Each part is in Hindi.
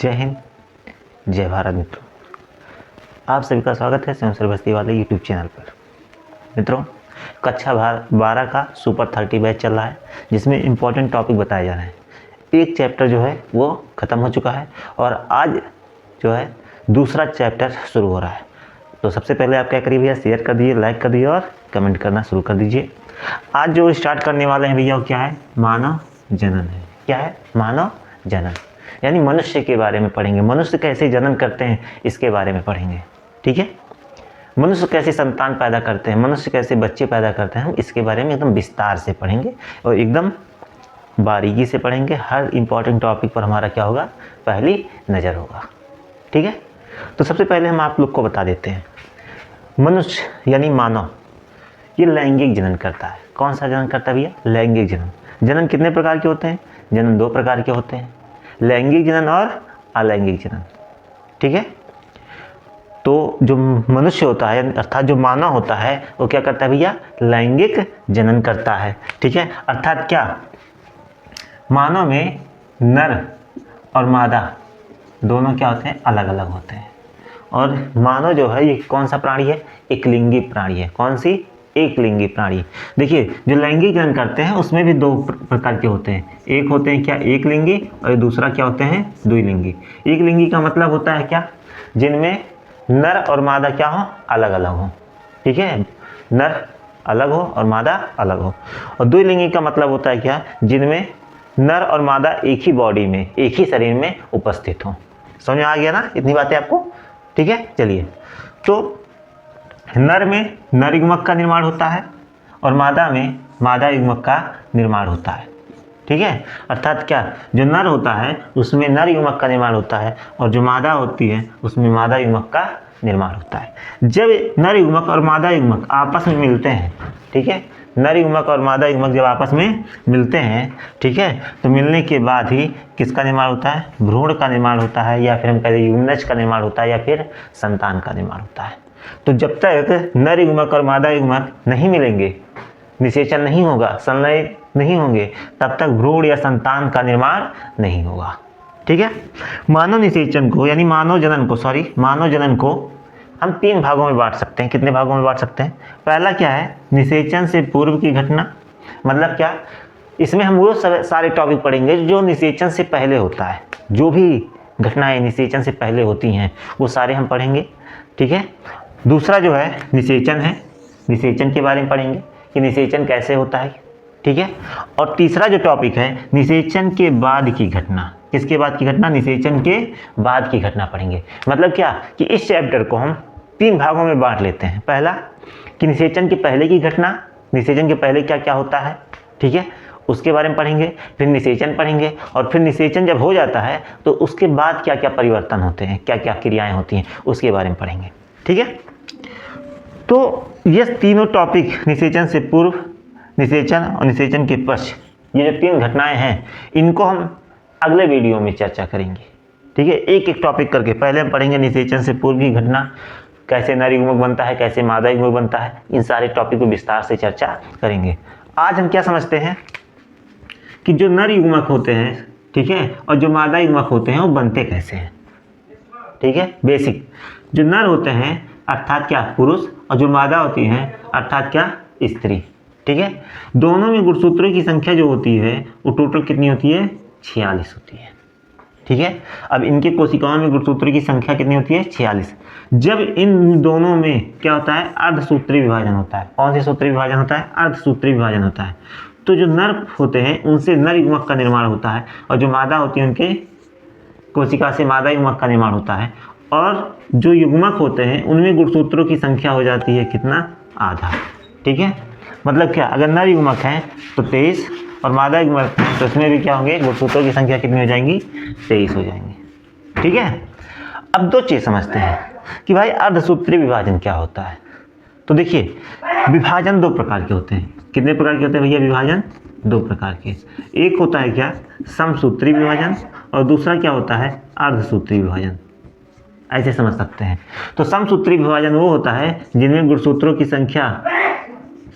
जय हिंद, जय भारत। मित्रों, आप सभी का स्वागत है स्वयं बस्ती वाले यूट्यूब चैनल पर। मित्रों, कक्षा 12 का सुपर 30 बैच चल रहा है, जिसमें इम्पोर्टेंट टॉपिक बताए जा रहे हैं। एक चैप्टर जो है वो ख़त्म हो चुका है और आज जो है दूसरा चैप्टर शुरू हो रहा है। तो सबसे पहले आप क्या करिए भैया, शेयर कर दीजिए, लाइक कर दीजिए और कमेंट करना शुरू कर दीजिए। आज जो स्टार्ट करने वाले हैं भैया वो क्या है, मानव जनन है। क्या है, मानव जनन, यानी मनुष्य के बारे में पढ़ेंगे। मनुष्य कैसे जनन करते हैं इसके बारे में पढ़ेंगे। ठीक है, मनुष्य कैसे संतान पैदा करते हैं, मनुष्य कैसे बच्चे पैदा करते हैं, हम इसके बारे में एकदम विस्तार से पढ़ेंगे और एकदम बारीकी से पढ़ेंगे। हर इम्पॉर्टेंट टॉपिक पर हमारा क्या होगा, पहली नज़र होगा। ठीक है, तो सबसे पहले हम आप लोग को बता देते हैं, मनुष्य यानी मानव ये लैंगिक जनन करता है। कौन सा जनन करता है भैया, लैंगिक जनन। जनन कितने प्रकार के होते हैं, जनन 2 प्रकार के होते हैं, लैंगिक जनन और अलैंगिक जनन। ठीक है, तो जो मनुष्य होता है अर्थात जो मानव होता है वो क्या करता है भैया, लैंगिक जनन करता है। ठीक है, अर्थात क्या, मानव में नर और मादा दोनों क्या होते हैं, अलग अलग होते हैं। और मानव जो है ये कौन सा प्राणी है, एकलिंगी प्राणी है। कौन सी, एकलिंगी प्राणी। देखिए, जो लैंगिक जनन करते हैं उसमें भी 2 प्रकार के होते हैं। एक होते हैं क्या, एकलिंगी, और दूसरा क्या होते हैं, द्विलिंगी। एकलिंगी का मतलब होता है क्या, जिनमें नर और मादा क्या हो, अलग अलग हो। ठीक है, नर अलग हो और मादा अलग हो। और द्विलिंगी का मतलब होता है क्या, जिनमें नर और मादा एक ही बॉडी में, एक ही शरीर में उपस्थित हो। समझ में आ गया ना इतनी बातें आपको। ठीक है, चलिए, तो नर में नर युग्मक का निर्माण होता है और मादा में मादा युग्मक का निर्माण होता है। ठीक है, अर्थात क्या, जो नर होता है उसमें नर युग्मक का निर्माण होता है और जो मादा होती है उसमें मादा युग्मक का निर्माण होता है। जब नर युग्मक और मादा युग्मक आपस में मिलते हैं, ठीक है, नर युग्मक और मादा युग्मक जब आपस में मिलते हैं, ठीक है, तो मिलने के बाद ही किसका निर्माण होता है, भ्रूण का निर्माण होता है, या फिर हम कहते हैं युग्मनज का निर्माण होता है, या फिर संतान का निर्माण होता है। तो जब तक नर युग्मक और मादा युग्मक नहीं मिलेंगे, निषेचन नहीं होगा, संलय नहीं होंगे, तब तक भ्रूण या संतान का निर्माण नहीं होगा। ठीक है, मानव निषेचन को यानी मानव जनन को हम 3 भागों में बांट सकते हैं। कितने भागों में बांट सकते हैं, पहला क्या है, निषेचन से पूर्व की घटना। मतलब क्या, इसमें हम वो सारे टॉपिक पढ़ेंगे जो निषेचन से पहले होता है। जो भी घटनाएं निषेचन से पहले होती हैं वो सारे हम पढ़ेंगे। ठीक है, दूसरा जो है निषेचन है, निषेचन के बारे में पढ़ेंगे कि निषेचन कैसे होता है। ठीक है, और तीसरा जो टॉपिक है निषेचन के बाद की घटना। किसके बाद की घटना, निषेचन के बाद की घटना पढ़ेंगे। मतलब क्या कि इस चैप्टर को हम 3 भागों में बांट लेते हैं। पहला कि निषेचन के पहले की घटना, निषेचन के पहले क्या क्या होता है, ठीक है, उसके बारे में पढ़ेंगे। फिर निषेचन पढ़ेंगे और फिर निषेचन जब हो जाता है तो उसके बाद क्या क्या परिवर्तन होते हैं, क्या क्या क्रियाएँ होती हैं, उसके बारे में पढ़ेंगे। ठीक है, तो ये तीनों टॉपिक, निषेचन से पूर्व, निषेचन और निषेचन के पश्चात, ये जो 3 घटनाएं हैं इनको हम अगले वीडियो में चर्चा करेंगे। ठीक है, एक एक टॉपिक करके पहले हम पढ़ेंगे निषेचन से पूर्व की घटना, कैसे नर युग्मक बनता है, कैसे मादा युग्मक बनता है, इन सारे टॉपिक को विस्तार से चर्चा करेंगे। आज हम क्या समझते हैं कि जो नर युग्मक होते हैं, ठीक है, और जो मादा युग्मक होते हैं वो बनते कैसे हैं। ठीक है, बेसिक, जो नर होते हैं अर्थात क्या, पुरुष, और जो मादा होती हैं अर्थात क्या, स्त्री। ठीक है, दोनों में गुणसूत्रों की संख्या जो होती है वो टोटल कितनी होती है, 46 होती है। ठीक है, अब इनके कोशिकाओं में गुणसूत्रों की संख्या कितनी होती है, 46। जब इन दोनों में क्या होता है, अर्धसूत्री विभाजन होता है। कौन से सूत्री विभाजन होता है, अर्धसूत्री विभाजन होता है। तो जो नर होते हैं उनसे नर युग्मक का निर्माण होता है और जो मादा होती है उनके कोशिका से मादा युग्मक का निर्माण होता है। और जो युग्मक होते हैं उनमें गुणसूत्रों की संख्या हो जाती है कितना, आधा। ठीक है, मतलब क्या, अगर नर युग्मक है तो 23 और मादा युग्मक है तो इसमें भी क्या होंगे, गुणसूत्रों की संख्या कितनी हो जाएंगी, 23 हो जाएंगी। ठीक है, अब 2 चीज़ समझते हैं कि भाई अर्धसूत्री विभाजन क्या होता है। तो देखिए, विभाजन 2 प्रकार के होते हैं। कितने प्रकार के होते हैं भैया, विभाजन 2 प्रकार के। एक होता है क्या, समसूत्री विभाजन, और दूसरा क्या होता है, अर्धसूत्री विभाजन। ऐसे समझ सकते हैं। तो समसूत्री विभाजन वो होता है जिनमें गुणसूत्रों की संख्या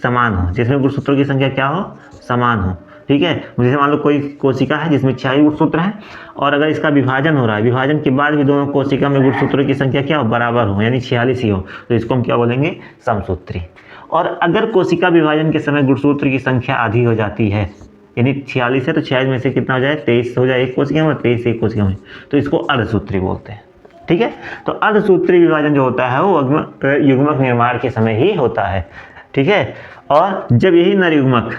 समान हो, जिसमें गुणसूत्रों की संख्या क्या हो, समान हो। ठीक है। जैसे मान लो कोई कोशिका है जिसमें 46 गुणसूत्र हैं और अगर इसका विभाजन हो रहा है, विभाजन के बाद भी दोनों कोशिका में गुणसूत्रों की संख्या क्या हो, बराबर हो, यानी 46 ही हो, तो इसको हम क्या बोलेंगे, समसूत्री। और अगर कोशिका विभाजन के समय गुणसूत्र की संख्या आधी हो जाती है, यानी 46 है तो 46 में से कितना हो जाए, 23 हो जाए एक कोशिका में, 23 एक कोशिका में, तो इसको अर्धसूत्री बोलते हैं। ठीक है। तो अर्धसूत्री विभाजन जो होता है वो युग्मक निर्माण के समय ही होता है। ठीक है। और जब यही नर युग्मक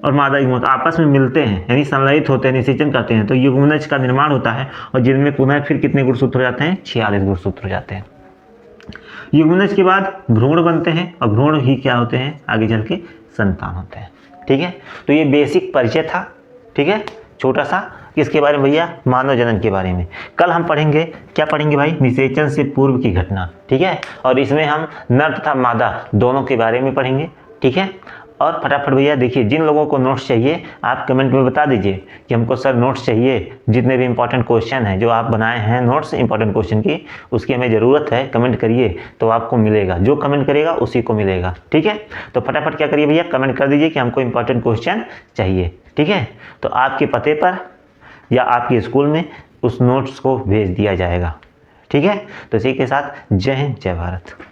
और मादा युग्मक आपस में मिलते हैं, यानी संलयित होते हैं, निषेचन करते हैं, तो युग्मनज का निर्माण होता है और जिनमें पुनः फिर कितने गुणसूत्र हो जाते हैं, 46 गुणसूत्र हो जाते हैं। युग्मनज के बाद भ्रूण बनते हैं और भ्रूण ही क्या होते हैं, आगे चल के संतान होते हैं। ठीक है। तो ये बेसिक परिचय था। ठीक है, छोटा सा, किसके बारे में भैया, मानव जनन के बारे में। कल हम पढ़ेंगे, क्या पढ़ेंगे भाई, निषेचन से पूर्व की घटना। ठीक है। और इसमें हम नर तथा मादा दोनों के बारे में पढ़ेंगे। ठीक है। और फटाफट भैया देखिए, जिन लोगों को नोट्स चाहिए आप कमेंट में बता दीजिए कि हमको सर नोट्स चाहिए, जितने भी इंपॉर्टेंट क्वेश्चन हैं जो आप बनाए हैं नोट्स इंपॉर्टेंट क्वेश्चन की, उसकी हमें ज़रूरत है, कमेंट करिए तो आपको मिलेगा, जो कमेंट करेगा उसी को मिलेगा। ठीक है। तो फटाफट क्या करिए भैया, कमेंट कर दीजिए कि हमको इंपॉर्टेंट क्वेश्चन चाहिए। ठीक है। तो आपके पते पर या आपके स्कूल में उस नोट्स को भेज दिया जाएगा। ठीक है। तो इसी के साथ जय हिंद, जय भारत।